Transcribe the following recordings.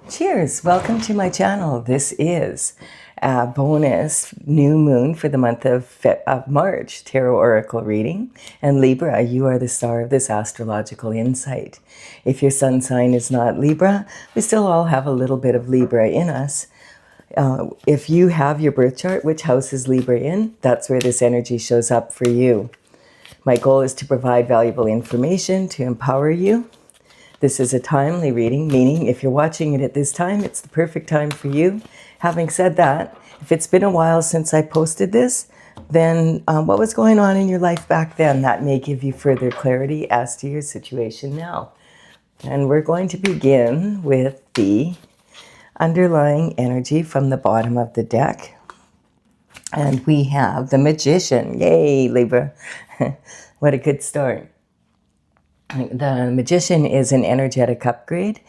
Cheers! Welcome to my channel. This is a bonus new moon for the month of March tarot oracle reading. And Libra, you are the star of this astrological insight. If your sun sign is not Libra, we still all have a little bit of Libra in us. If you have your birth chart, which house is Libra in, that's where this energy shows up for you. My goal is to provide valuable information to empower you. This is a timely reading, meaning if you're watching it at this time, it's the perfect time for you. Having said that, if it's been a while since I posted this, then what was going on in your life back then? That may give you further clarity as to your situation now. And we're going to begin with the underlying energy from the bottom of the deck. And we have the Magician. Yay, Libra. What a good start. The Magician is an energetic upgrade.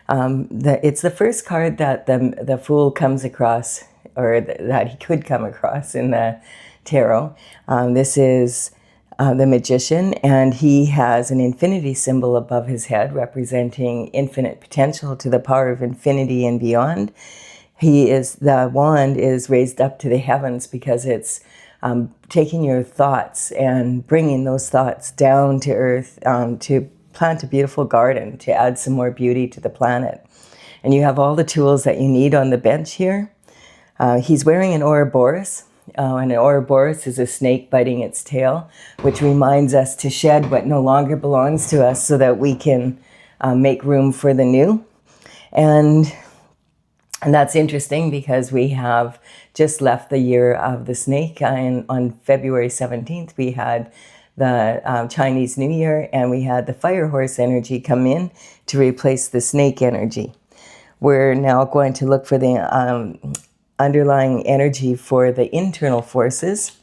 It's the first card that the Fool comes across, or that he could come across in the tarot. This is the Magician, and he has an infinity symbol above his head representing infinite potential to the power of infinity and beyond. The wand is raised up to the heavens because it's taking your thoughts and bringing those thoughts down to earth to plant a beautiful garden, to add some more beauty to the planet. And you have all the tools that you need on the bench here. He's wearing an Ouroboros, and an Ouroboros is a snake biting its tail, which reminds us to shed what no longer belongs to us so that we can make room for the new. And that's interesting because we have just left the year of the snake. And on February 17th, we had the Chinese New Year, and we had the fire horse energy come in to replace the snake energy. We're now going to look for the underlying energy for the internal forces.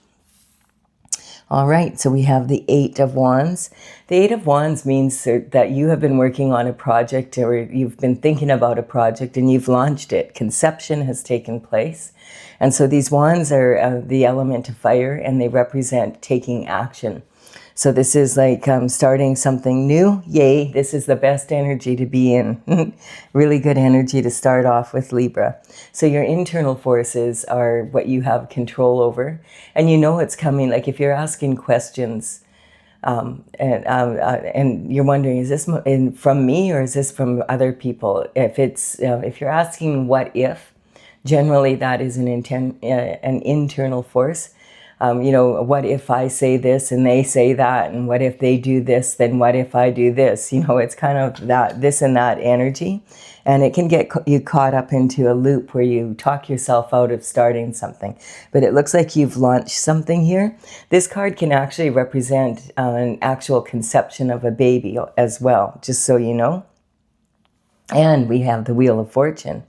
All right, so we have the Eight of Wands. The Eight of Wands means that you have been working on a project, or you've been thinking about a project and you've launched it. Conception has taken place. And so these wands are the element of fire, and they represent taking action. So this is like starting something new. Yay, this is the best energy to be in. Really good energy to start off with, Libra. So your internal forces are what you have control over. And you know it's coming. Like if you're asking questions and you're wondering, is this from me or is this from other people? If you're asking what if, generally that is an internal force. What if I say this and they say that, and what if they do this, then what if I do this? It's kind of this and that energy, and it can get you caught up into a loop where you talk yourself out of starting something. But it looks like you've launched something here. This card can actually represent an actual conception of a baby as well, just so you know. And we have the Wheel of Fortune.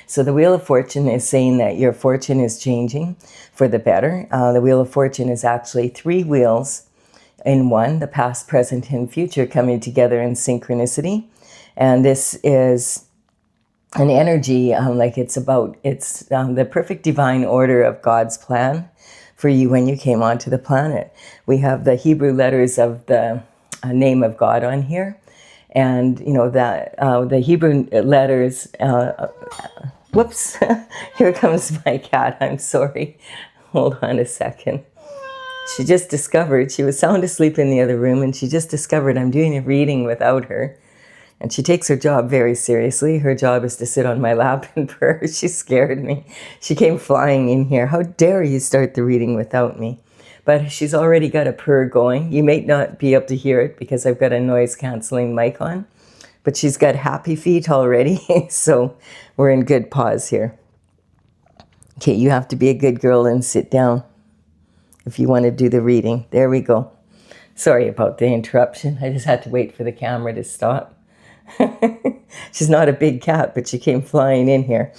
So the Wheel of Fortune is saying that your fortune is changing for the better. The Wheel of Fortune is actually three wheels in one, the past, present, and future coming together in synchronicity. And this is an energy it's the perfect divine order of God's plan for you when you came onto the planet. We have the Hebrew letters of the name of God on here. And, the Hebrew letters, whoops, here comes my cat, I'm sorry. Hold on a second. She just discovered, she was sound asleep in the other room, and she just discovered I'm doing a reading without her. And she takes her job very seriously. Her job is to sit on my lap and purr. She scared me. She came flying in here. How dare you start the reading without me? But she's already got a purr going. You may not be able to hear it because I've got a noise-canceling mic on. But she's got happy feet already, so we're in good pause here. Okay, you have to be a good girl and sit down if you want to do the reading. There we go. Sorry about the interruption. I just had to wait for the camera to stop. She's not a big cat, but she came flying in here.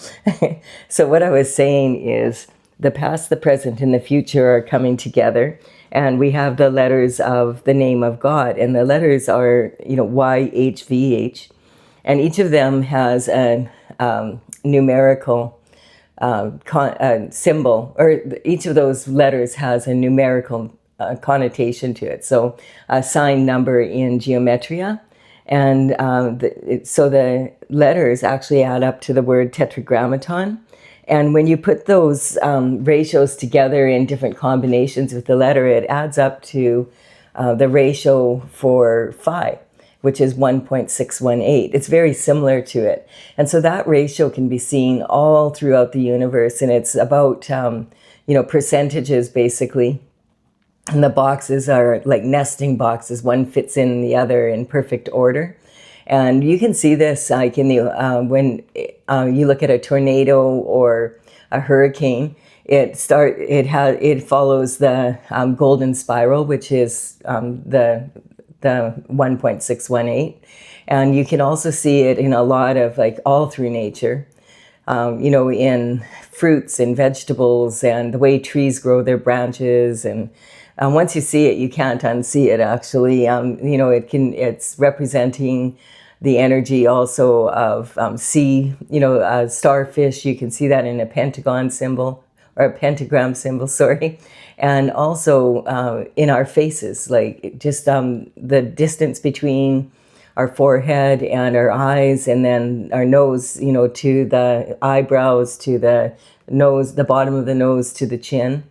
So what I was saying is, the past, the present, and the future are coming together, and we have the letters of the name of God, and the letters are, YHVH, and each of them has a numerical symbol, or each of those letters has a numerical connotation to it. So a sign number in geometria, And so the letters actually add up to the word tetragrammaton. And when you put those ratios together in different combinations with the letter, it adds up to the ratio for phi, which is 1.618. It's very similar to it. And so that ratio can be seen all throughout the universe. And it's about, percentages, basically. And the boxes are like nesting boxes. One fits in the other in perfect order. And you can see this like in the when you look at a tornado or a hurricane. It follows the golden spiral, which is the 1.618, and you can also see it in a lot of like all through nature. In fruits and vegetables and the way trees grow their branches. And once you see it, you can't unsee it, actually. It's representing the energy also of starfish. You can see that in a pentagon symbol, or a pentagram symbol, sorry. And also in our faces, like just the distance between our forehead and our eyes, and then our nose, to the eyebrows, to the nose, the bottom of the nose to the chin.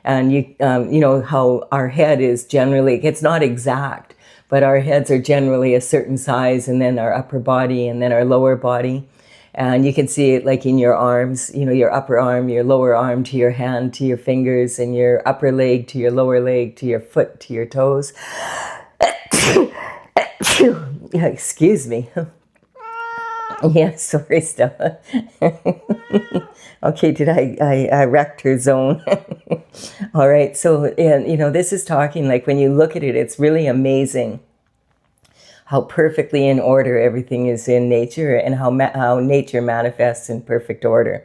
And how our head is generally, it's not exact, but our heads are generally a certain size, and then our upper body, and then our lower body. And you can see it like in your arms, your upper arm, your lower arm, to your hand, to your fingers, and your upper leg to your lower leg, to your foot, to your toes. Excuse me. Yeah, sorry, Stella. Okay, did I wrecked her zone? All right, so, this is talking like when you look at it, it's really amazing how perfectly in order everything is in nature, and how nature manifests in perfect order.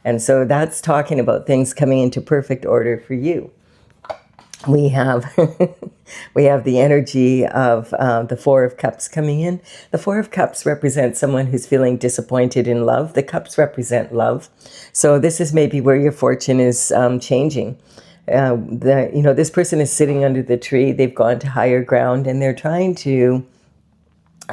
And so that's talking about things coming into perfect order for you. We have the energy of the Four of Cups coming in. The Four of Cups represents someone who's feeling disappointed in love. The cups represent love. So this is maybe where your fortune is changing. This person is sitting under the tree. They've gone to higher ground, and they're trying to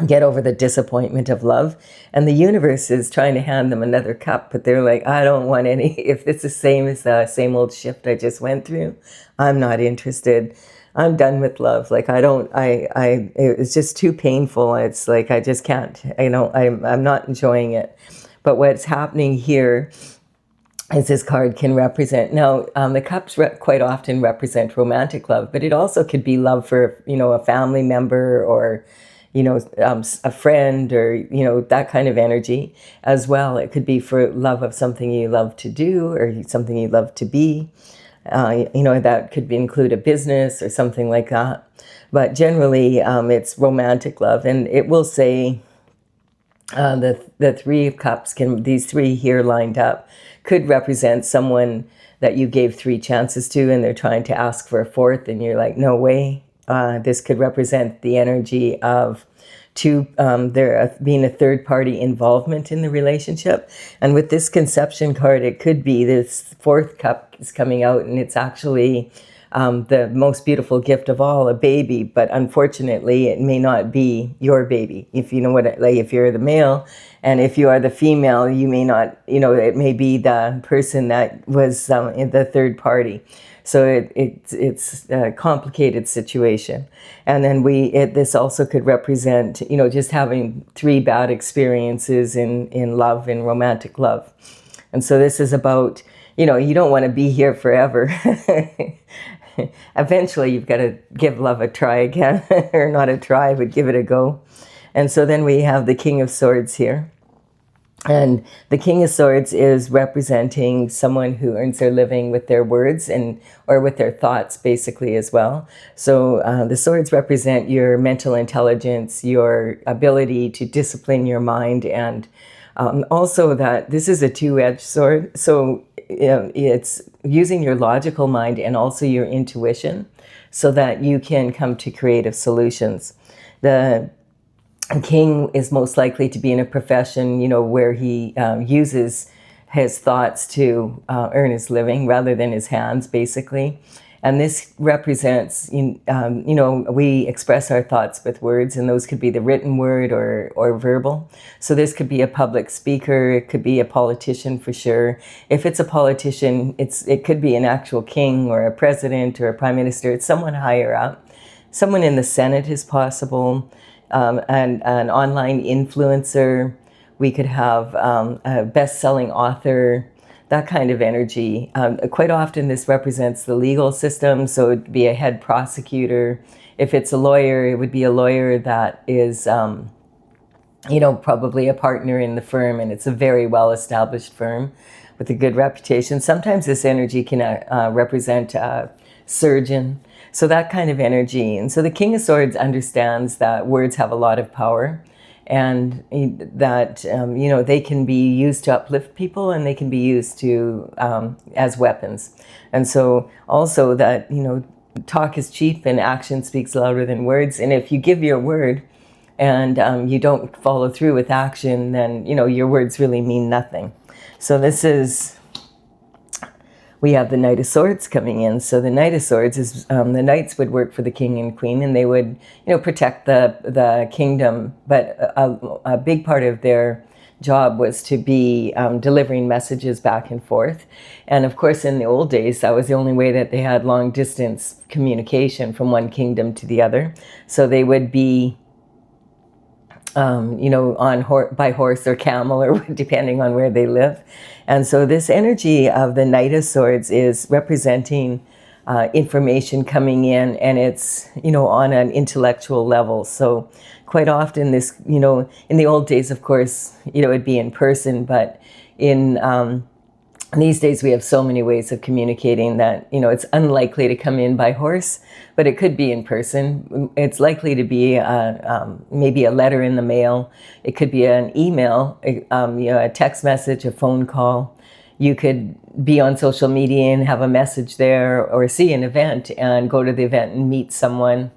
get over the disappointment of love. And the universe is trying to hand them another cup, but they're like, I don't want any. If it's the same as the same old shift I just went through, I'm not interested. I'm done with love. Like, it's just too painful. It's like, I just can't, I'm not enjoying it. But what's happening here is this card can represent, now the cups quite often represent romantic love, but it also could be love for, a family member, or a friend, or, that kind of energy as well. It could be for love of something you love to do, or something you love to be. That could include a business or something like that. But generally, it's romantic love. And it will say the Three of Cups, these three here lined up, could represent someone that you gave three chances to, and they're trying to ask for a fourth, and you're like, no way. This could represent the energy of there being a third-party involvement in the relationship. And with this Conception card, it could be this fourth cup is coming out, and it's actually the most beautiful gift of all, a baby. But unfortunately, it may not be your baby. If you know what, if you're the male, and if you are the female, you may not, it may be the person that was in the third party. So it's a complicated situation. And then this also could represent, just having three bad experiences in love, in romantic love. And so this is about, you don't want to be here forever. Eventually, you've got to give love a try again, or not a try, but give it a go. And so then we have the King of Swords here. And the King of Swords is representing someone who earns their living with their words or with their thoughts, basically, as well. So the swords represent your mental intelligence, your ability to discipline your mind, and also that this is a two-edged sword. So it's using your logical mind and also your intuition so that you can come to creative solutions. The King is most likely to be in a profession, where he uses his thoughts to earn his living rather than his hands, basically. And this represents, we express our thoughts with words, and those could be the written word or verbal. So this could be a public speaker, it could be a politician for sure. If it's a politician, it could be an actual king or a president or a prime minister. It's someone higher up. Someone in the Senate is possible, and an online influencer. We could have a best-selling author, that kind of energy. Quite often this represents the legal system, so it'd be a head prosecutor. If it's a lawyer, it would be a lawyer that is, probably a partner in the firm, and it's a very well-established firm with a good reputation. Sometimes this energy can represent a surgeon, so that kind of energy. And so the King of Swords understands that words have a lot of power, and that they can be used to uplift people, and they can be used to as weapons. And so also that talk is cheap and action speaks louder than words. And if you give your word and you don't follow through with action, then your words really mean nothing. So we have the Knight of Swords coming in. So the Knight of Swords is, the knights would work for the king and queen, and they would, protect the kingdom. But a big part of their job was to be delivering messages back and forth. And of course, in the old days, that was the only way that they had long distance communication from one kingdom to the other. So they would be by horse or camel, or depending on where they live. And so this energy of the Knight of Swords is representing information coming in, and it's, on an intellectual level. So quite often this, in the old days, of course, it'd be in person, but these days we have so many ways of communicating that, it's unlikely to come in by horse, but it could be in person. It's likely to be maybe a letter in the mail. It could be an email, a text message, a phone call. You could be on social media and have a message there, or see an event and go to the event and meet someone,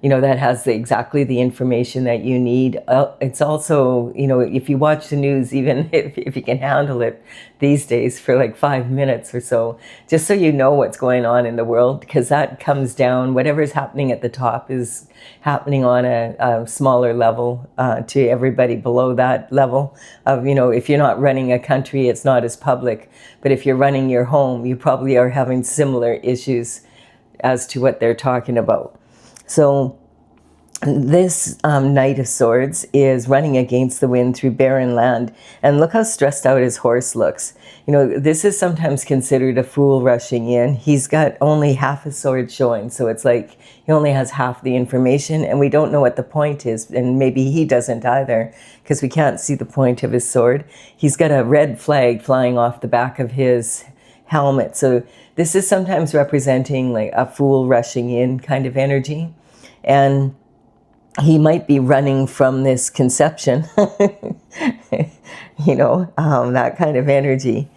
that has exactly the information that you need. It's also, if you watch the news, even if you can handle it these days for like 5 minutes or so, just so you know what's going on in the world, because that comes down, whatever's happening at the top is happening on a smaller level to everybody below that level of, if you're not running a country, it's not as public. But if you're running your home, you probably are having similar issues as to what they're talking about. So this Knight of Swords is running against the wind through barren land. And look how stressed out his horse looks. This is sometimes considered a fool rushing in. He's got only half his sword showing. So it's like he only has half the information, and we don't know what the point is. And maybe he doesn't either, because we can't see the point of his sword. He's got a red flag flying off the back of his helmet. So this is sometimes representing like a fool rushing in kind of energy. And he might be running from this conception, that kind of energy.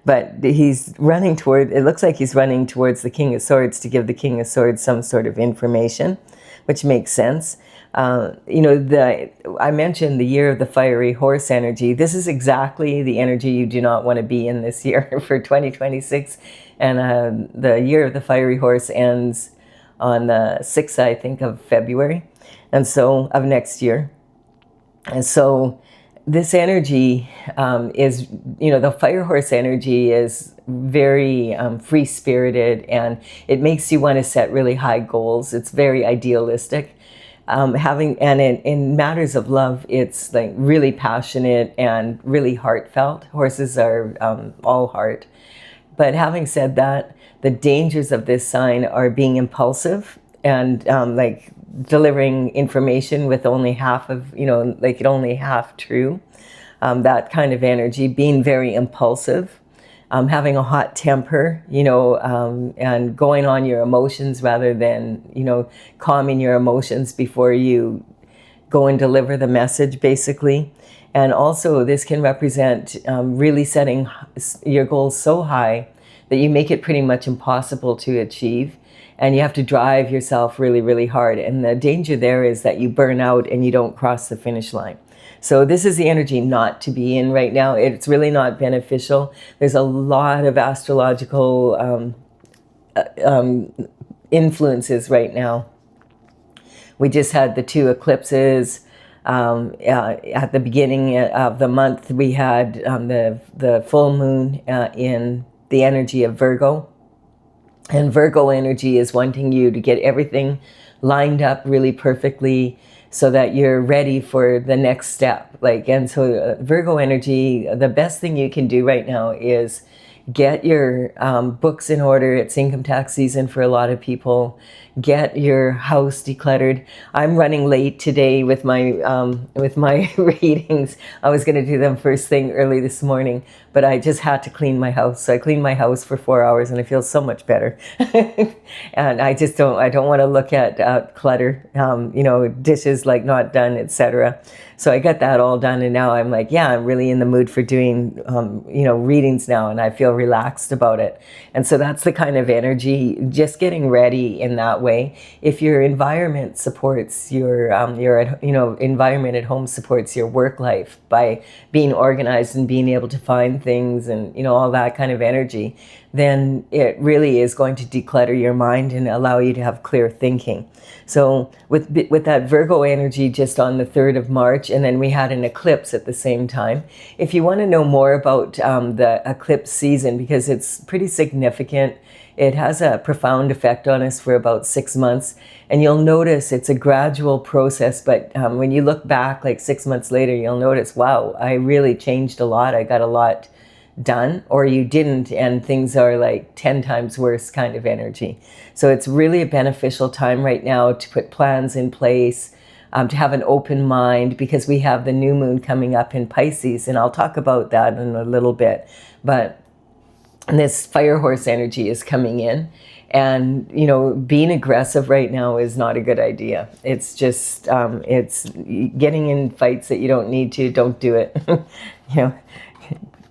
But he's running toward, it looks like he's running towards the King of Swords to give the King of Swords some sort of information, which makes sense. I mentioned the year of the fiery horse energy. This is exactly the energy you do not want to be in this year for 2026. And the year of the fiery horse ends on the 6th, I think, of February, and so of next year. And so this energy is, the fire horse energy is very free-spirited, and it makes you want to set really high goals. It's very idealistic. In matters of love, it's like really passionate and really heartfelt. Horses are all heart. But having said that, the dangers of this sign are being impulsive and like delivering information with only half of, only half true. That kind of energy, being very impulsive, having a hot temper, and going on your emotions rather than, calming your emotions before you go and deliver the message, basically. And also this can represent really setting your goals so high that you make it pretty much impossible to achieve. And you have to drive yourself really, really hard. And the danger there is that you burn out and you don't cross the finish line. So this is the energy not to be in right now. It's really not beneficial. There's a lot of astrological influences right now. We just had the 2 eclipses. At the beginning of the month, we had the full moon in the energy of Virgo. And Virgo energy is wanting you to get everything lined up really perfectly so that you're ready for the next step. And so Virgo energy, the best thing you can do right now is get your books in order. It's income tax season for a lot of people. Get your house decluttered. I'm running late today with my readings. I was going to do them first thing early this morning, but I just had to clean my house. So I cleaned my house for 4 hours, and I feel so much better. And I don't want to look at clutter, dishes like not done, etc. So I got that all done, and now I'm like, yeah, I'm really in the mood for doing, readings now, and I feel relaxed about it. And so that's the kind of energy, just getting ready in that way. If your environment supports your environment at home supports your work life by being organized and being able to find things and, all that kind of energy, then it really is going to declutter your mind and allow you to have clear thinking. So with that Virgo energy just on the 3rd of March, and then we had an eclipse at the same time. If you want to know more about the eclipse season, because it's pretty significant, it has a profound effect on us for about 6 months. And you'll notice it's a gradual process, but when you look back like 6 months later, you'll notice, wow, I really changed a lot. I got a lot done, or you didn't, and things are like 10 times worse kind of energy. So it's really a beneficial time right now to put plans in place, to have an open mind, because we have the new moon coming up in Pisces, and I'll talk about that in a little bit. But this fire horse energy is coming in, and being aggressive right now is not a good idea. It's just it's getting in fights that you don't need to. Don't do it.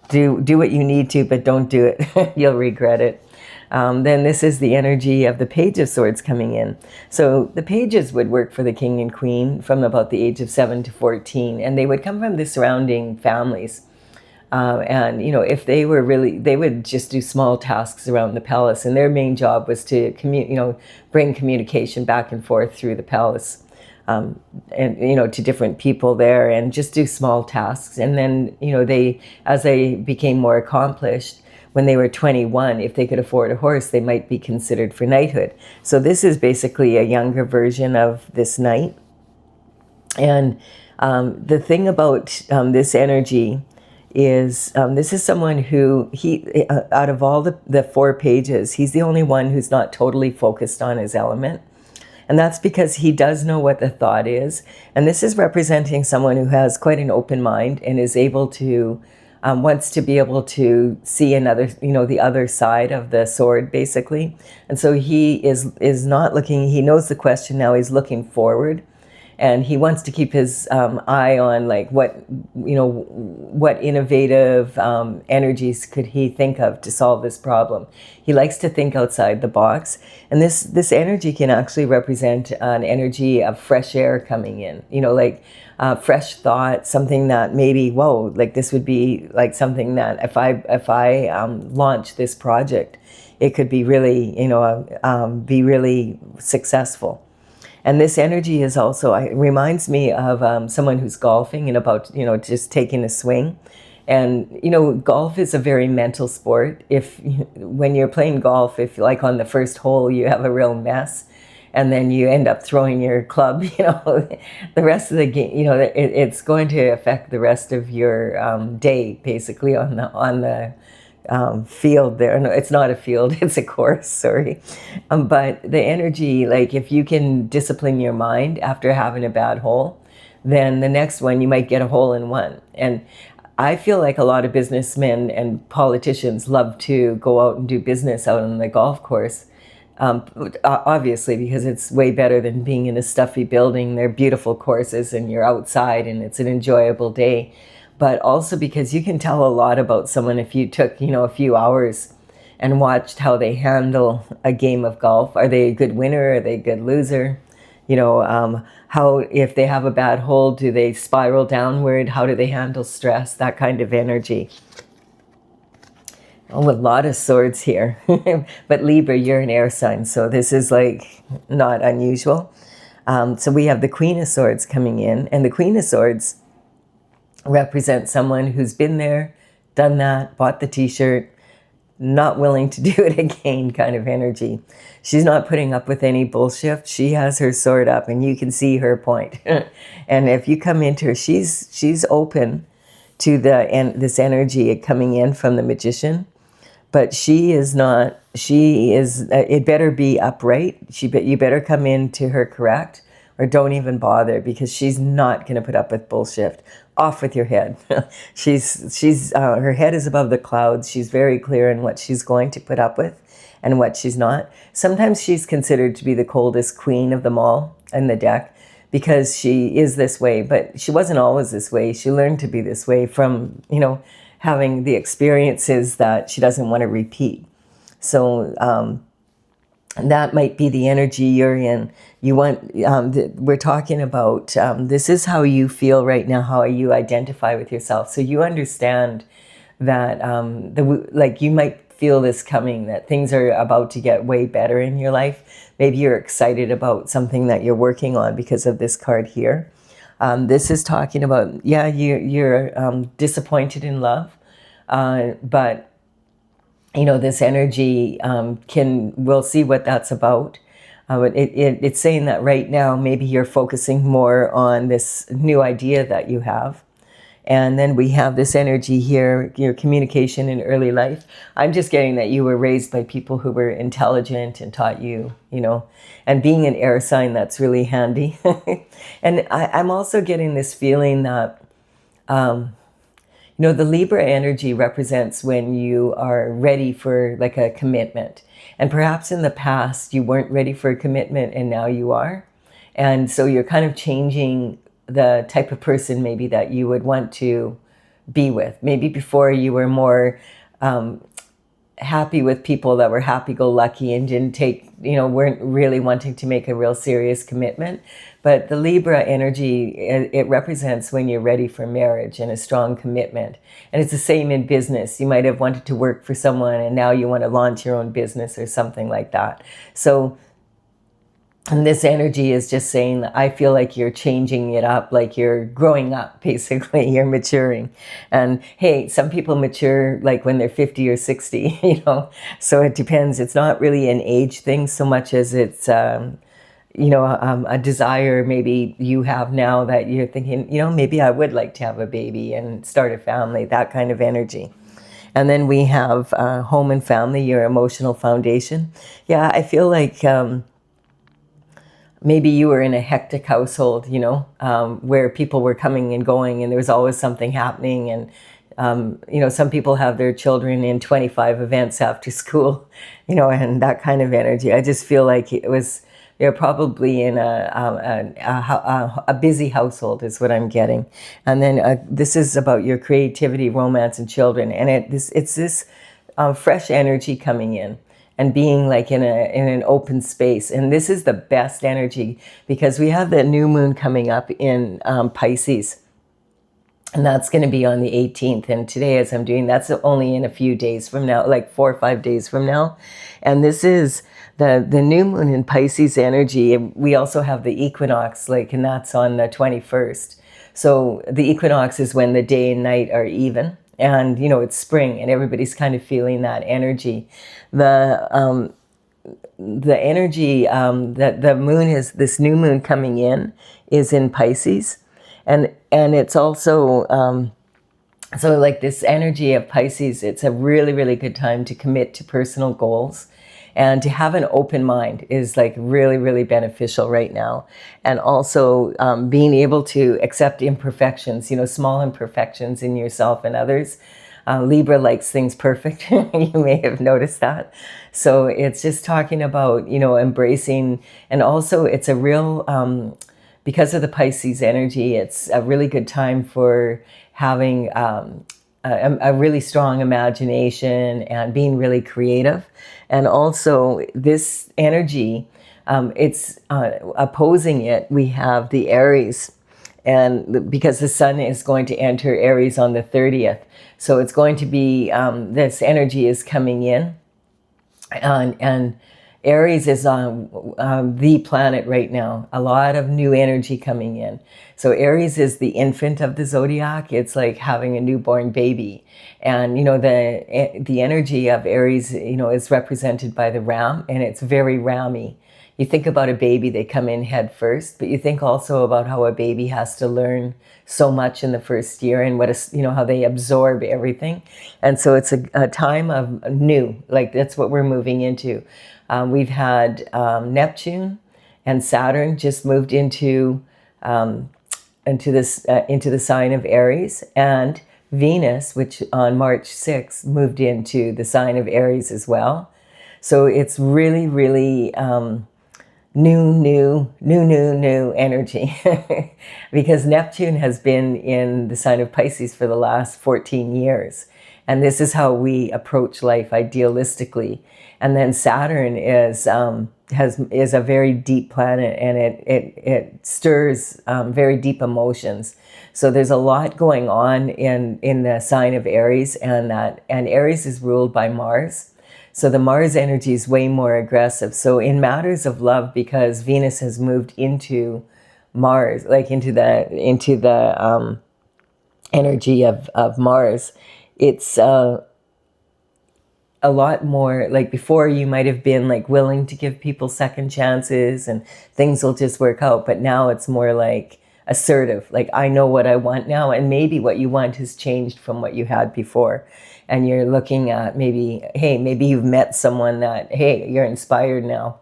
Do what you need to, but don't do it. You'll regret it. Then this is the energy of the Page of Swords coming in. So the pages would work for the king and queen from about the age of 7 to 14, and they would come from the surrounding families. And if they were they would just do small tasks around the palace, and their main job was to bring communication back and forth through the palace. And to different people there, and just do small tasks. And then as they became more accomplished, when they were 21, if they could afford a horse, they might be considered for knighthood. So this is basically a younger version of this knight. And the thing about this energy is this is someone who out of all the 4 pages, he's the only one who's not totally focused on his element. And that's because he does know what the thought is. And this is representing someone who has quite an open mind and is able to, wants to be able to see another, the other side of the sword, basically. And so he is not looking, he knows the question now, he's looking forward. And he wants to keep his eye on like what innovative energies could he think of to solve this problem. He likes to think outside the box. And this energy can actually represent an energy of fresh air coming in, fresh thought, something that maybe, whoa, like this would be like something that if I launch this project, it could be really, be really successful. And this energy is also, it reminds me of someone who's golfing and about, just taking a swing. And, golf is a very mental sport. When you're playing golf, if like on the first hole, you have a real mess, and then you end up throwing your club, the rest of the game, it's going to affect the rest of your day, basically on the field there. No, it's not a field, it's a course, sorry. But the energy, like if you can discipline your mind after having a bad hole, then the next one you might get a hole in one. And I feel like a lot of businessmen and politicians love to go out and do business out on the golf course. Obviously, because it's way better than being in a stuffy building. They're beautiful courses and you're outside and it's an enjoyable day. But also because you can tell a lot about someone if you took, a few hours and watched how they handle a game of golf. Are they a good winner? Are they a good loser? How, if they have a bad hole, do they spiral downward? How do they handle stress? That kind of energy. Oh, a lot of swords here. But Libra, you're an air sign, so this is like not unusual. So we have the Queen of Swords coming in, and the Queen of Swords represents someone who's been there, done that, bought the t-shirt, not willing to do it again kind of energy. She's not putting up with any bullshit. She has her sword up and you can see her point. And if you come into her, she's open to this energy coming in from the Magician. But she is not, it better be upright. You better come into her correct, or don't even bother, because she's not going to put up with bullshit. Off with your head. Her head is above the clouds. She's very clear in what she's going to put up with and what she's not. Sometimes she's considered to be the coldest queen of them all in the deck, because she is this way, but she wasn't always this way. She learned to be this way from, having the experiences that she doesn't want to repeat. So that might be the energy you're in. You want, we're talking about, this is how you feel right now, how you identify with yourself. So you understand that, you might feel this coming, that things are about to get way better in your life. Maybe you're excited about something that you're working on because of this card here. This is talking about, you're disappointed in love, but this energy we'll see what that's about. It's saying that right now maybe you're focusing more on this new idea that you have. And then we have this energy here, your communication in early life. I'm just getting that you were raised by people who were intelligent and taught you, and being an air sign, that's really handy. And I'm also getting this feeling that, the Libra energy represents when you are ready for like a commitment. And perhaps in the past you weren't ready for a commitment and now you are. And so you're kind of changing the type of person maybe that you would want to be with. Maybe before you were more happy with people that were happy-go-lucky and didn't weren't really wanting to make a real serious commitment. But the Libra energy, it represents when you're ready for marriage and a strong commitment. And it's the same in business. You might have wanted to work for someone and now you want to launch your own business or something like that. So, and this energy is just saying that I feel like you're changing it up, like you're growing up, basically, you're maturing. And hey, some people mature like when they're 50 or 60, so it depends. It's not really an age thing so much as it's, a desire maybe you have now that you're thinking, maybe I would like to have a baby and start a family, that kind of energy. And then we have home and family, your emotional foundation. Yeah, I feel like maybe you were in a hectic household, where people were coming and going and there was always something happening. And, some people have their children in 25 events after school, and that kind of energy. I just feel like you're probably in a busy household is what I'm getting. And then this is about your creativity, romance, and children. And it's this fresh energy coming in and being like in an open space. And this is the best energy because we have the new moon coming up in Pisces. And that's going to be on the 18th. And today, as I'm doing, that's only in a few days from now, like 4 or 5 days from now. And this is the new moon in Pisces energy. We also have the equinox, and that's on the 21st. So the equinox is when the day and night are even. And, it's spring and everybody's kind of feeling that energy. The energy that the moon is, this new moon coming in is in Pisces. And it's also, so like this energy of Pisces, it's a really, really good time to commit to personal goals. And to have an open mind is like really, really beneficial right now. And also being able to accept imperfections, small imperfections in yourself and others. Libra likes things perfect. You may have noticed that. So it's just talking about, embracing. And also it's a real, because of the Pisces energy, it's a really good time for having a really strong imagination and being really creative. And also this energy, it's opposing it. We have the Aries. and because the sun is going to enter Aries on the 30th. So it's going to be, this energy is coming in, and Aries is on the planet right now. A lot of new energy coming in. So Aries is the infant of the zodiac. It's like having a newborn baby. And, you know, the energy of Aries, you know, is represented by the ram, and it's very rammy. You think about a baby, they come in head first, but you think also about how a baby has to learn so much in the first year, and you know, how they absorb everything. And so it's a time of new, like that's what we're moving into. We've had Neptune and Saturn just moved into the sign of Aries, and Venus, which on March 6th moved into the sign of Aries as well. So it's really, really new energy because Neptune has been in the sign of Pisces for the last 14 years. And this is how we approach life idealistically. And then Saturn is a very deep planet, and it stirs very deep emotions. So there's a lot going on in the sign of Aries, and Aries is ruled by Mars. So the Mars energy is way more aggressive. So in matters of love, because Venus has moved into Mars, like into the energy of Mars, it's a lot more like before. You might have been like willing to give people second chances and things will just work out. But now it's more like assertive, like I know what I want now, and maybe what you want has changed from what you had before. And you're looking at maybe you've met someone that, hey, you're inspired now,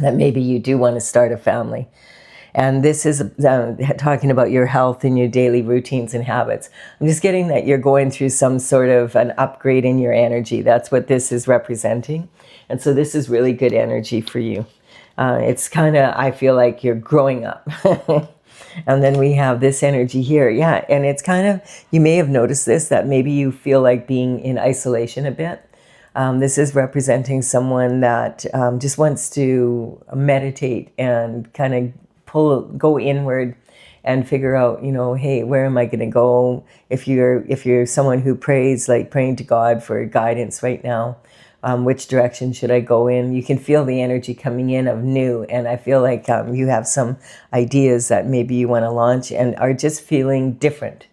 that maybe you do want to start a family. And this is talking about your health and your daily routines and habits. I'm just getting that you're going through some sort of an upgrade in your energy. That's what this is representing. And so this is really good energy for you. It's kind of, I feel like you're growing up. And then we have this energy here. Yeah, and it's kind of, you may have noticed this, that maybe you feel like being in isolation a bit. This is representing someone that just wants to meditate and kind of go inward and figure out, you know, hey, where am I going to go? If you're someone who prays, like praying to God for guidance right now, which direction should I go in? You can feel the energy coming in of new, and I feel like you have some ideas that maybe you want to launch and are just feeling different.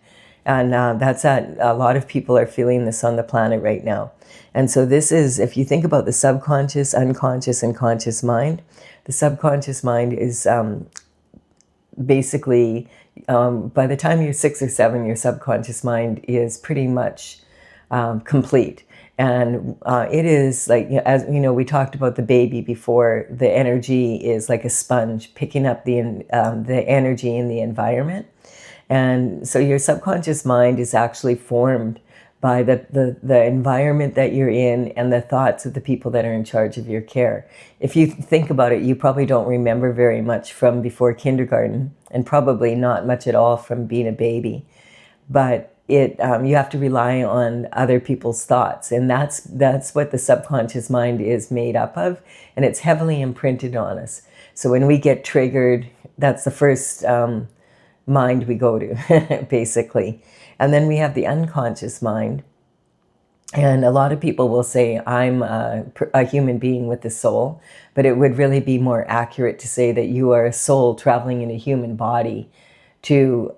And a lot of people are feeling this on the planet right now. And so this is, if you think about the subconscious, unconscious, and conscious mind, the subconscious mind is basically, by the time you're 6 or 7, your subconscious mind is pretty much complete. And it is like, as you know, we talked about the baby before. The energy is like a sponge picking up the energy in the environment. And so your subconscious mind is actually formed by the environment that you're in and the thoughts of the people that are in charge of your care. If you think about it, you probably don't remember very much from before kindergarten, and probably not much at all from being a baby. But you have to rely on other people's thoughts, and that's what the subconscious mind is made up of, and it's heavily imprinted on us. So when we get triggered, that's the first mind we go to, basically. And then we have the unconscious mind, and a lot of people will say, I'm a human being with a soul, but it would really be more accurate to say that you are a soul traveling in a human body to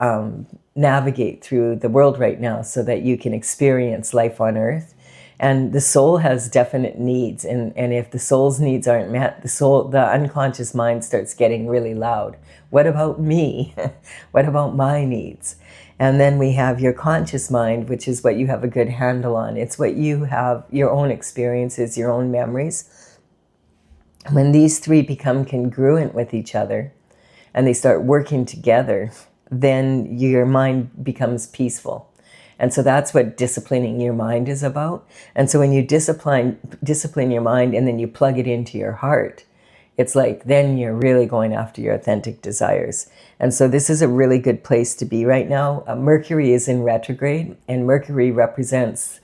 navigate through the world right now so that you can experience life on earth. And the soul has definite needs, and if the soul's needs aren't met, the unconscious mind starts getting really loud. What about me? What about my needs? And then we have your conscious mind, which is what you have a good handle on. It's what you have, your own experiences, your own memories. When these three become congruent with each other and they start working together, then your mind becomes peaceful. And so that's what disciplining your mind is about. And so when you discipline your mind and then you plug it into your heart, it's like then you're really going after your authentic desires. And so this is a really good place to be right now. Mercury is in retrograde, and Mercury represents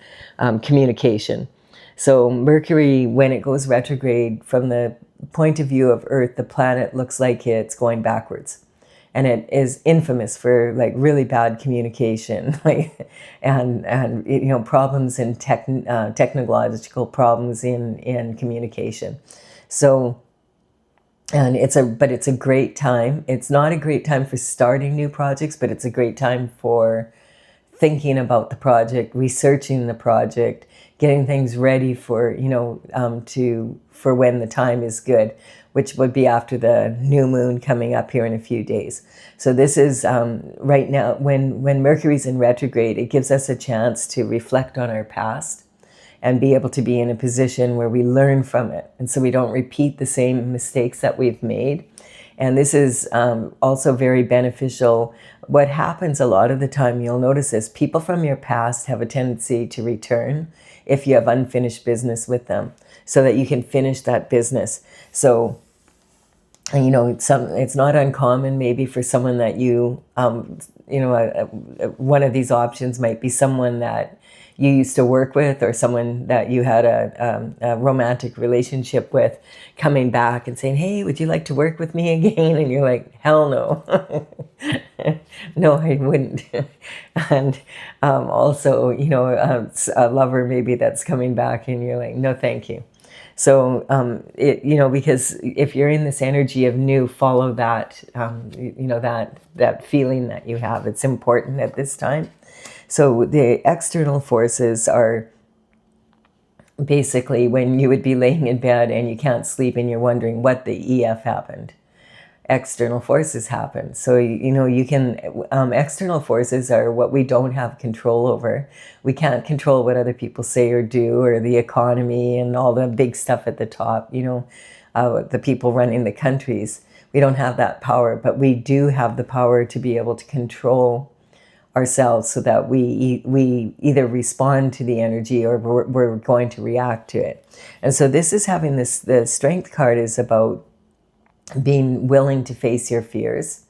communication. So Mercury, when it goes retrograde, from the point of view of Earth, the planet looks like it's going backwards. and it is infamous for like really bad communication, like, and you know, problems in technological problems in communication. So, and it's a great time. It's not a great time for starting new projects, but it's a great time for thinking about the project, researching the project, getting things ready for, you know, for when the time is good, which would be after the new moon coming up here in a few days. So this is right now, when Mercury's in retrograde, it gives us a chance to reflect on our past and be able to be in a position where we learn from it. And so we don't repeat the same mistakes that we've made. And this is also very beneficial. What happens a lot of the time, you'll notice this, people from your past have a tendency to return if you have unfinished business with them, so that you can finish that business. So, you know, it's not uncommon maybe for someone that you know, one of these options might be someone that you used to work with, or someone that you had a romantic relationship with, coming back and saying, hey, would you like to work with me again? And you're like, hell no. No, I wouldn't. And also, you know, a lover maybe that's coming back and you're like, no, thank you. So, you know, because if you're in this energy of new, follow that, you know, that feeling that you have. It's important at this time. So the external forces are basically when you would be laying in bed and you can't sleep and you're wondering what the EF happened. External forces happen. So, you know, you can, external forces are what we don't have control over. We can't control what other people say or do, or the economy and all the big stuff at the top, you know, the people running the countries. We don't have that power, but we do have the power to be able to control ourselves so that we either respond to the energy or we're going to react to it. And so this is having this, the Strength card is about being willing to face your fears,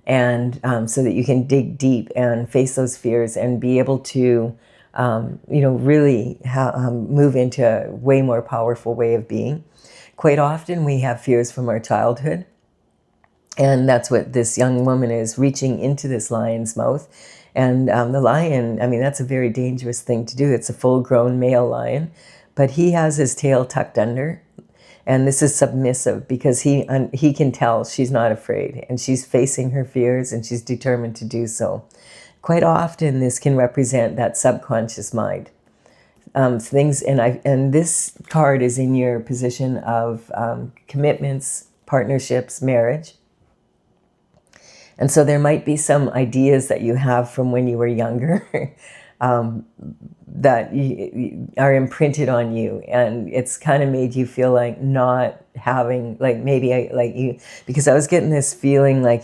and so that you can dig deep and face those fears and be able to, you know, really move into a way more powerful way of being. Quite often we have fears from our childhood. And that's what this young woman is, reaching into this lion's mouth. And the lion, I mean, that's a very dangerous thing to do. It's a full-grown male lion, but he has his tail tucked under. And this is submissive because he can tell she's not afraid, and she's facing her fears and she's determined to do so. Quite often this can represent that subconscious mind. Things, and this card is in your position of commitments, partnerships, marriage. And so there might be some ideas that you have from when you were younger that are imprinted on you, and it's kind of made you feel like not having, like maybe because I was getting this feeling like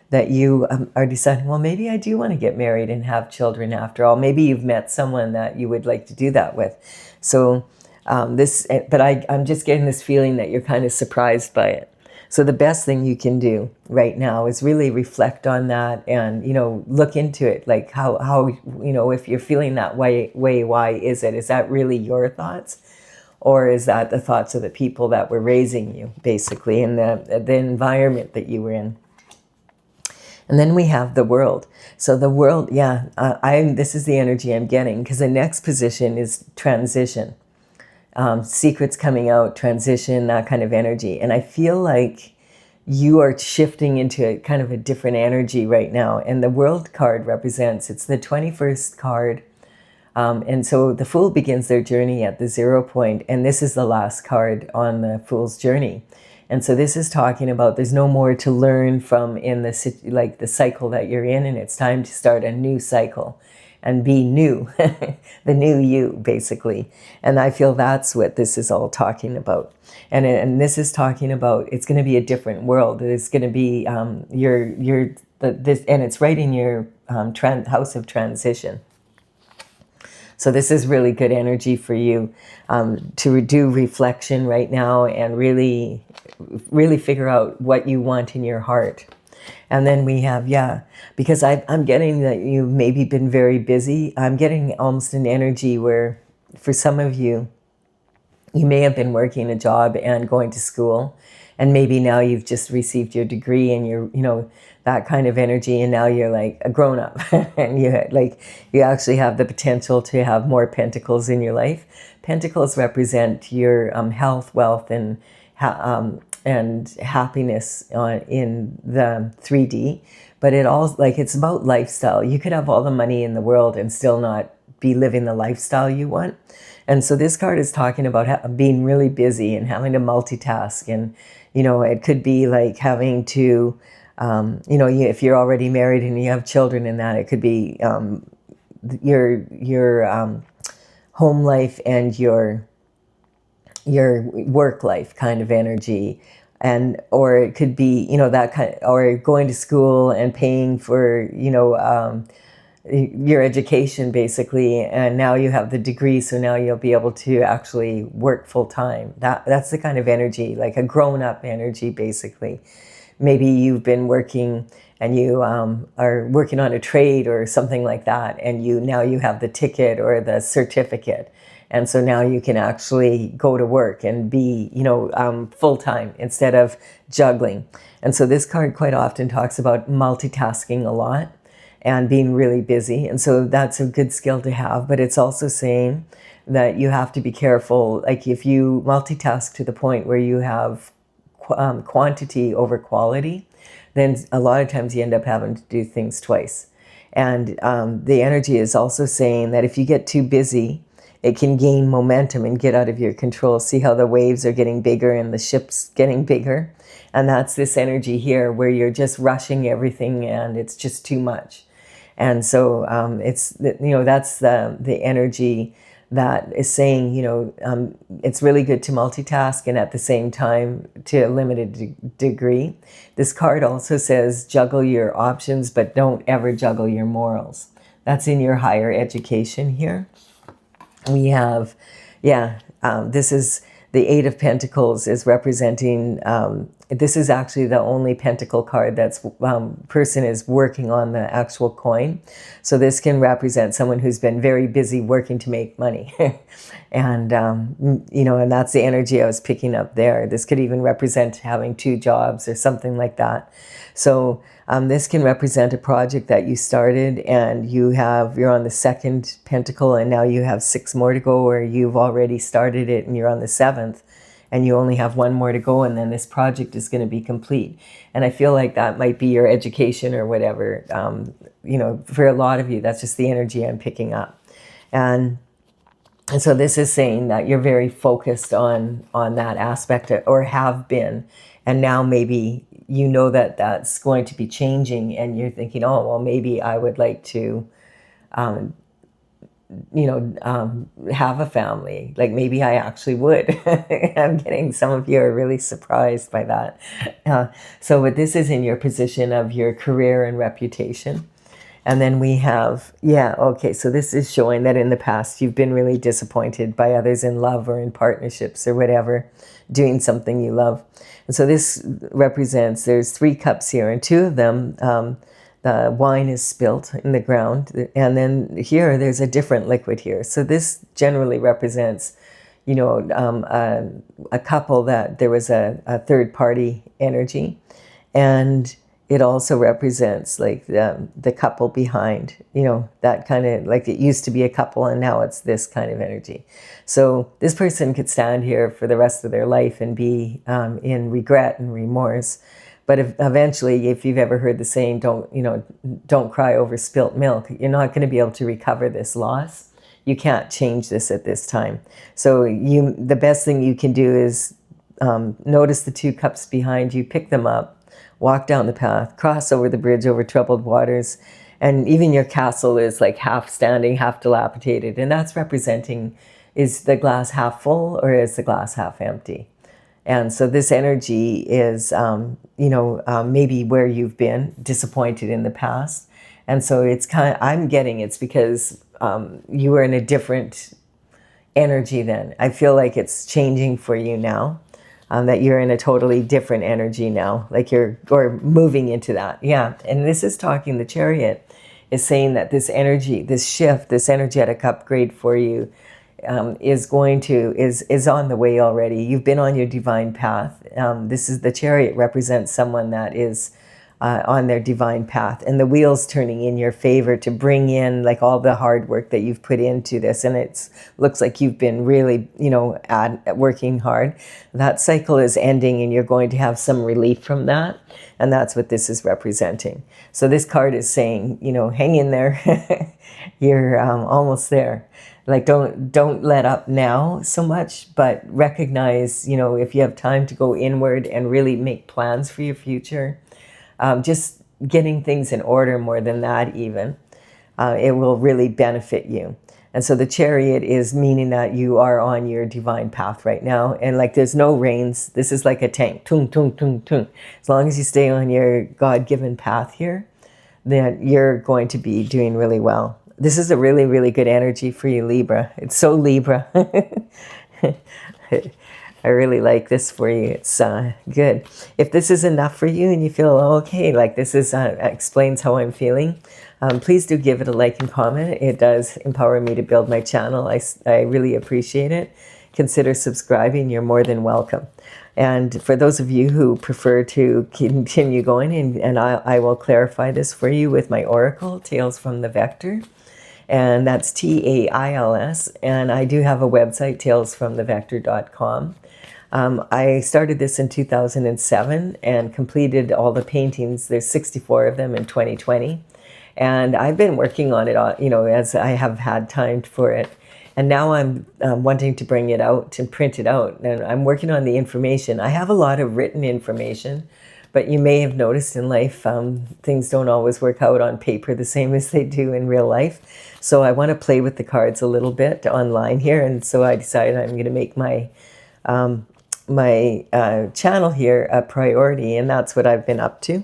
that you are deciding, well, maybe I do want to get married and have children after all. Maybe you've met someone that you would like to do that with. So but I'm just getting this feeling that you're kind of surprised by it. So the best thing you can do right now is really reflect on that and, you know, look into it. Like how you know, if you're feeling that way, why is it? Is that really your thoughts? Or is that the thoughts of the people that were raising you, basically, in the environment that you were in? And then we have the world. So the world, yeah, this is the energy I'm getting, because the next position is transition. Secrets coming out, transition, that kind of energy. And I feel like you are shifting into kind of a different energy right now. And the world card represents, it's the 21st card. And so the Fool begins their journey at the 0 point. And this is the last card on the Fool's journey. And so this is talking about there's no more to learn from in the cycle that you're in. And it's time to start a new cycle. And be new, the new you, basically. And I feel that's what this is all talking about. And this is talking about, it's going to be a different world. It's going to be this, and it's right in your house of transition. So this is really good energy for you to do reflection right now and really, really figure out what you want in your heart. And then we have, because I'm getting that you've maybe been very busy. I'm getting almost an energy where for some of you, you may have been working a job and going to school, And maybe now you've just received your degree and you're, you know, that kind of energy, and now you're like a grown up and you actually have the potential to have more pentacles in your life. Pentacles represent your health, wealth, and happiness in the 3D, but it all, like, it's about lifestyle. You could have all the money in the world and still not be living the lifestyle you want. And so this card is talking about being really busy and having to multitask. And, you know, it could be like having to, you know, if you're already married and you have children in that, it could be your home life and your work life kind of energy. And, or it could be, you know, that kind of, or going to school and paying for, you know, your education basically, and now you have the degree, so now you'll be able to actually work full time. That's the kind of energy, like a grown-up energy basically. Maybe you've been working and you are working on a trade or something like that, and now you have the ticket or the certificate, and so now you can actually go to work and be, you know, full time instead of juggling. And so this card quite often talks about multitasking a lot and being really busy. And so that's a good skill to have, but it's also saying that you have to be careful. Like if you multitask to the point where you have quantity over quality, then a lot of times you end up having to do things twice. And the energy is also saying that if you get too busy, it can gain momentum and get out of your control. See how the waves are getting bigger and the ship's getting bigger? And that's this energy here where you're just rushing everything and it's just too much. And so it's, you know, that's the energy that is saying, you know, it's really good to multitask and at the same time to a limited degree. This card also says juggle your options, but don't ever juggle your morals. That's in your higher education here. We have, this is the Eight of Pentacles is representing, this is actually the only pentacle card that's person is working on the actual coin. So this can represent someone who's been very busy working to make money. And, you know, and that's the energy I was picking up there. This could even represent having 2 jobs or something like that. So this can represent a project that you started and you're on the 2nd pentacle and now you have 6 more to go, or you've already started it and you're on the 7th. And you only have 1 more to go, and then this project is going to be complete. And I feel like that might be your education or whatever. You know, for a lot of you, that's just the energy I'm picking up. And so this is saying that you're very focused on that aspect, or have been. And now maybe you know that that's going to be changing, and you're thinking, oh, well, maybe I would like to you know, have a family. Like maybe I actually would. I'm getting some of you are really surprised by that. But this is in your position of your career and reputation. And then we have, so this is showing that in the past you've been really disappointed by others in love or in partnerships or whatever, doing something you love. And so this represents, there's 3 cups here, and 2 of them, the wine is spilt in the ground, and then here there's a different liquid here. So this generally represents, you know, a couple that there was a third party energy, and it also represents like the couple behind, you know, that kind of, like it used to be a couple and now it's this kind of energy. So this person could stand here for the rest of their life and be in regret and remorse. But eventually, if you've ever heard the saying, don't cry over spilt milk, you're not going to be able to recover this loss. You can't change this at this time. So the best thing you can do is notice the 2 cups behind you, pick them up, walk down the path, cross over the bridge over troubled waters, and even your castle is like half standing, half dilapidated. And that's representing, is the glass half full or is the glass half empty? And so this energy is, maybe where you've been disappointed in the past. And so it's I'm getting it's because you were in a different energy then. I feel like it's changing for you now, that you're in a totally different energy now, like or moving into that. Yeah. And this is talking, the Chariot is saying that this energy, this shift, this energetic upgrade for you, is on the way already. You've been on your divine path. This is the Chariot, represents someone that is on their divine path, and the wheel's turning in your favor to bring in like all the hard work that you've put into this, and it looks like you've been really, working hard. That cycle is ending, and you're going to have some relief from that, and that's what this is representing. So this card is saying, hang in there. You're almost there. Like, don't let up now so much, but recognize, if you have time to go inward and really make plans for your future, just getting things in order more than that even, it will really benefit you. And so the Chariot is meaning that you are on your divine path right now. And like, there's no reins. This is like a tank. Tung, tung, tung, tung. As long as you stay on your God-given path here, then you're going to be doing really well. This is a really, really good energy for you, Libra. It's so Libra. I really like this for you. It's good. If this is enough for you and you feel, okay, like this is explains how I'm feeling, please do give it a like and comment. It does empower me to build my channel. I really appreciate it. Consider subscribing. You're more than welcome. And for those of you who prefer to continue going, and I will clarify this for you with my oracle, Tales from the Vector. And that's TAILS. And I do have a website, talesfromthevector.com. I started this in 2007 and completed all the paintings. There's 64 of them in 2020. And I've been working on it, as I have had time for it. And now I'm wanting to bring it out and print it out. And I'm working on the information. I have a lot of written information, but you may have noticed in life, things don't always work out on paper the same as they do in real life. So I want to play with the cards a little bit online here. And so I decided I'm going to make my channel here a priority, and that's what I've been up to.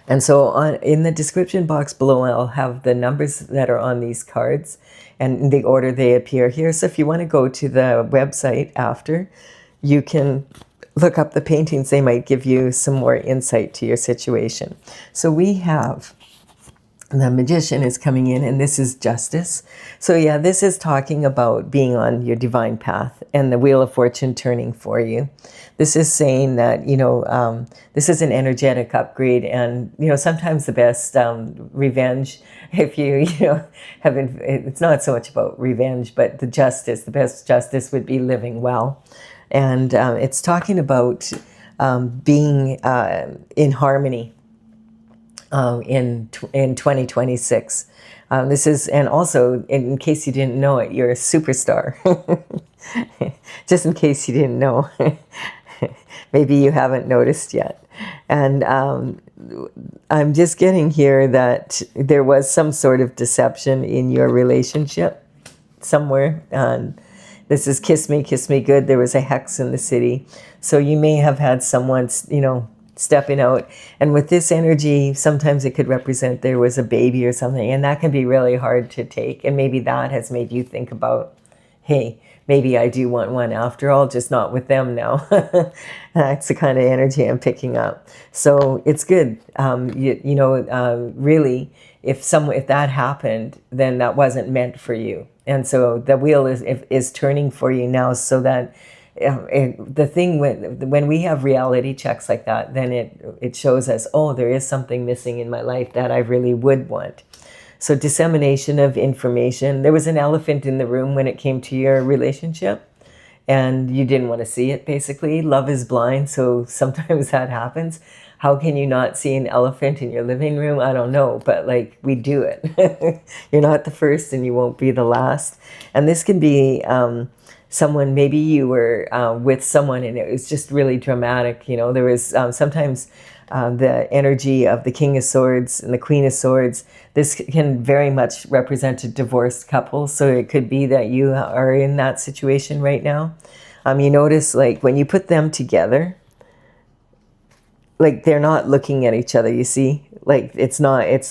And so in the description box below, I'll have the numbers that are on these cards and in the order they appear here. So if you want to go to the website after, you can look up the paintings. They might give you some more insight to your situation. So we have the Magician is coming in, and this is Justice. So yeah, this is talking about being on your divine path and the Wheel of Fortune turning for you. This is saying that, this is an energetic upgrade, and, sometimes the best revenge, if you, haven't, it's not so much about revenge, but the best justice would be living well. And it's talking about being in harmony in 2026. This is, and also, in case you didn't know it, you're a superstar. Just in case you didn't know. Maybe you haven't noticed yet. And I'm just getting here that there was some sort of deception in your relationship somewhere. This is kiss me good. There was a hex in the city. So you may have had someone, stepping out. And with this energy, sometimes it could represent there was a baby or something. And that can be really hard to take. And maybe that has made you think about, hey, maybe I do want one after all, just not with them now. That's the kind of energy I'm picking up. So it's good. Really, if that happened, then that wasn't meant for you. And so the wheel is turning for you now, so that the thing when we have reality checks like that, then it shows us, oh, there is something missing in my life that I really would want. So dissemination of information. There was an elephant in the room when it came to your relationship, and you didn't want to see it, basically. Love is blind, so sometimes that happens. How can you not see an elephant in your living room? I don't know, but like, we do it. You're not the first and you won't be the last. And this can be someone, maybe you were with someone and it was just really dramatic. There was sometimes the energy of the King of Swords and the Queen of Swords. This can very much represent a divorced couple. So it could be that you are in that situation right now. You notice, like, when you put them together, like, they're not looking at each other, you see? Like, it's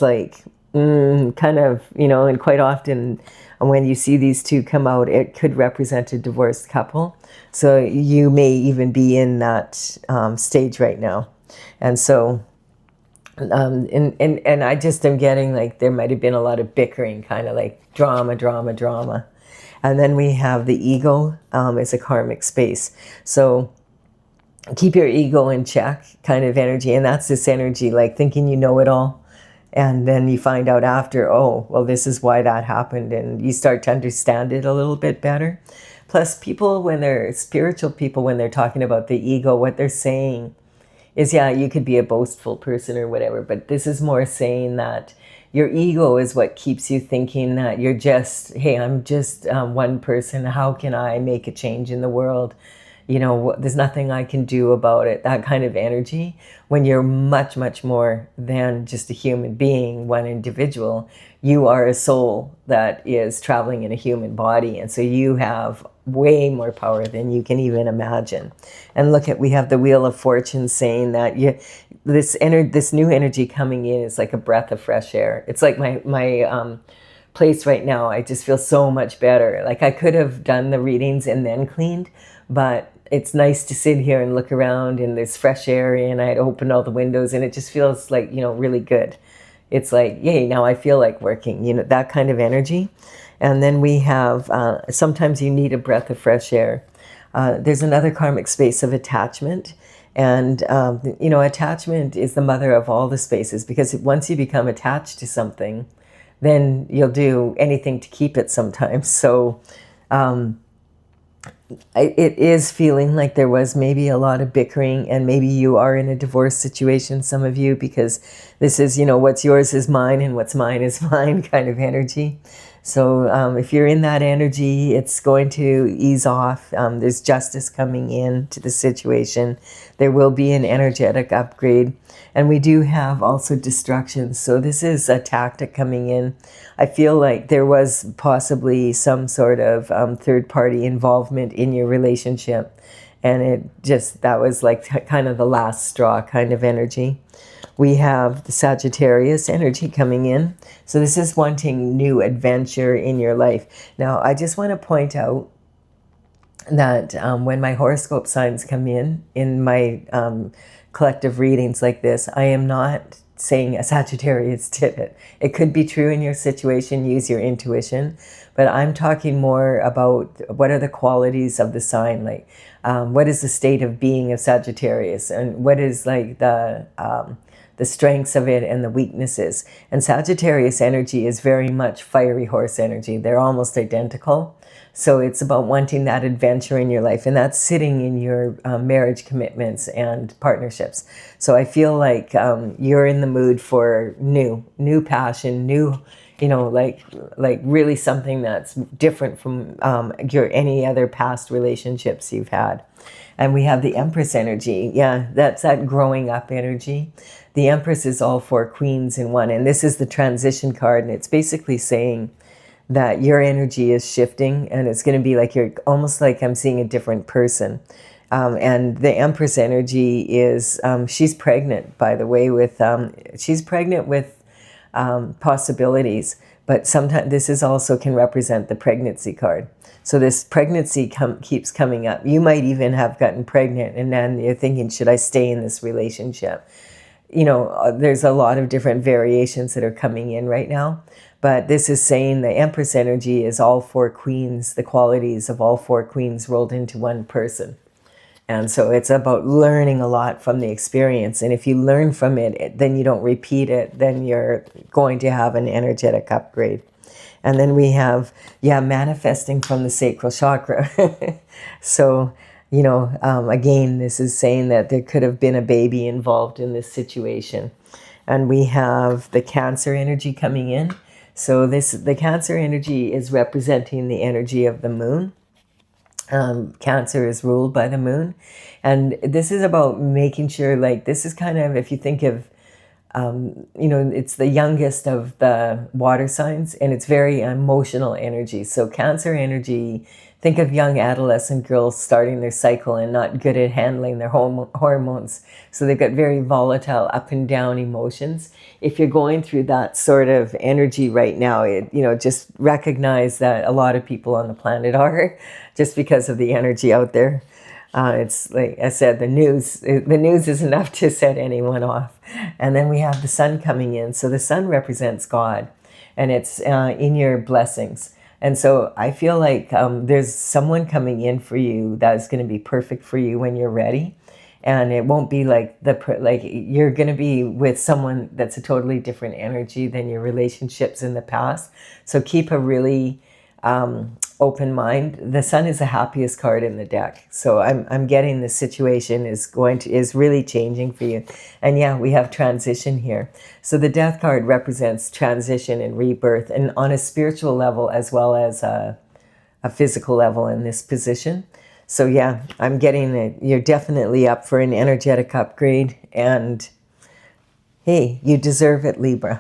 like, kind of, and quite often when you see these two come out, it could represent a divorced couple. So you may even be in that stage right now. And so And I just am getting like there might have been a lot of bickering, kind of like drama. And then we have the ego as a karmic space. So keep your ego in check kind of energy. And that's this energy like thinking you know it all. And then you find out after, oh, well, this is why that happened. And you start to understand it a little bit better. Plus, people, when they're spiritual people, when they're talking about the ego, what they're saying is, yeah, you could be a boastful person or whatever, but this is more saying that your ego is what keeps you thinking that you're just, hey, I'm just one person. How can I make a change in the world? You know, there's nothing I can do about it. That kind of energy, when you're much, much more than just a human being, one individual. You are a soul that is traveling in a human body. And so you have way more power than you can even imagine. And look at, we have the Wheel of Fortune saying that this new energy coming in is like a breath of fresh air. It's like my place right now. I just feel so much better. Like I could have done the readings and then cleaned, but it's nice to sit here and look around and there's fresh air and I had opened all the windows and it just feels like, you know, really good. It's like, yay, now I feel like working, you know, that kind of energy. And then we have, sometimes you need a breath of fresh air. There's another karmic space of attachment. And, you know, attachment is the mother of all the spaces, because once you become attached to something, then you'll do anything to keep it sometimes. So, it is feeling like there was maybe a lot of bickering, and maybe you are in a divorce situation, some of you, because this is, you know, what's yours is mine and what's mine is mine kind of energy. So if you're in that energy, it's going to ease off. There's justice coming in to the situation. There will be an energetic upgrade. And we do have also destruction. So this is a tactic coming in. I feel like there was possibly some sort of third-party involvement in your relationship. And that was like kind of the last straw kind of energy. We have the Sagittarius energy coming in. So this is wanting new adventure in your life. Now, I just want to point out that when my horoscope signs come in my collective readings like this, I am not saying a Sagittarius did it. It could be true in your situation, use your intuition, but I'm talking more about what are the qualities of the sign, like what is the state of being of Sagittarius, and what is like the strengths of it and the weaknesses. And Sagittarius energy is very much fiery horse energy. They're almost identical. So it's about wanting that adventure in your life, and that's sitting in your marriage commitments and partnerships. So I feel like you're in the mood for new passion, new, you know, like really something that's different from any other past relationships you've had. And we have the Empress energy. Yeah, that's that growing up energy. The Empress is all four queens in one, and this is the transition card, and it's basically saying that your energy is shifting, and it's going to be like you're almost like I'm seeing a different person. And the Empress energy is, she's pregnant, by the way, she's pregnant with possibilities, but sometimes this is also can represent the pregnancy card. So this pregnancy keeps coming up. You might even have gotten pregnant, and then you're thinking, should I stay in this relationship? You know, there's a lot of different variations that are coming in right now. But this is saying the Empress energy is all four queens, the qualities of all four queens rolled into one person. And so it's about learning a lot from the experience. And if you learn from it, then you don't repeat it, then you're going to have an energetic upgrade. And then we have, manifesting from the sacral chakra. So, you know, again, this is saying that there could have been a baby involved in this situation. And we have the Cancer energy coming in. So the Cancer energy is representing the energy of the moon. Cancer is ruled by the moon. And this is about making sure, like, this is kind of, if you think of, you know, it's the youngest of the water signs, and it's very emotional energy. So Cancer energy, think of young adolescent girls starting their cycle and not good at handling their hormones. So they've got very volatile up and down emotions. If you're going through that sort of energy right now, just recognize that a lot of people on the planet are, just because of the energy out there. It's like I said, the news is enough to set anyone off. And then we have the sun coming in. So the sun represents God, and it's in your blessings. And so I feel like there's someone coming in for you that's going to be perfect for you when you're ready. And it won't be like you're going to be with someone that's a totally different energy than your relationships in the past. So keep a really open mind. The sun is the happiest card in the deck. So I'm getting the situation is really changing for you. And yeah, we have transition here. So the death card represents transition and rebirth, and on a spiritual level as well as a physical level in this position. So yeah, I'm getting it. You're definitely up for an energetic upgrade, and hey, you deserve it, Libra.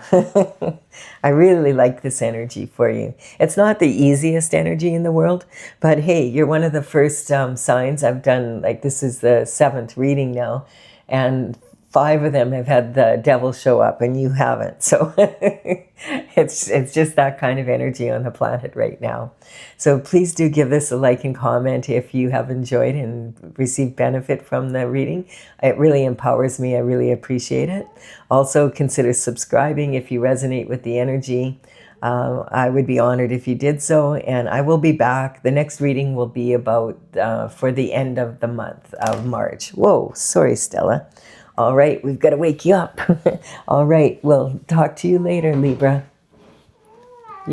I really like this energy for you. It's not the easiest energy in the world, but hey, you're one of the first signs I've done. Like, this is the 7th reading now, and 5 of them have had the devil show up, and you haven't. So it's just that kind of energy on the planet right now. So please do give this a like and comment if you have enjoyed and received benefit from the reading. It really empowers me. I really appreciate it. Also, consider subscribing if you resonate with the energy. I would be honored if you did so, and I will be back. The next reading will be about for the end of the month of March. Whoa, sorry, Stella. All right, we've got to wake you up. All right, we'll talk to you later, Libra.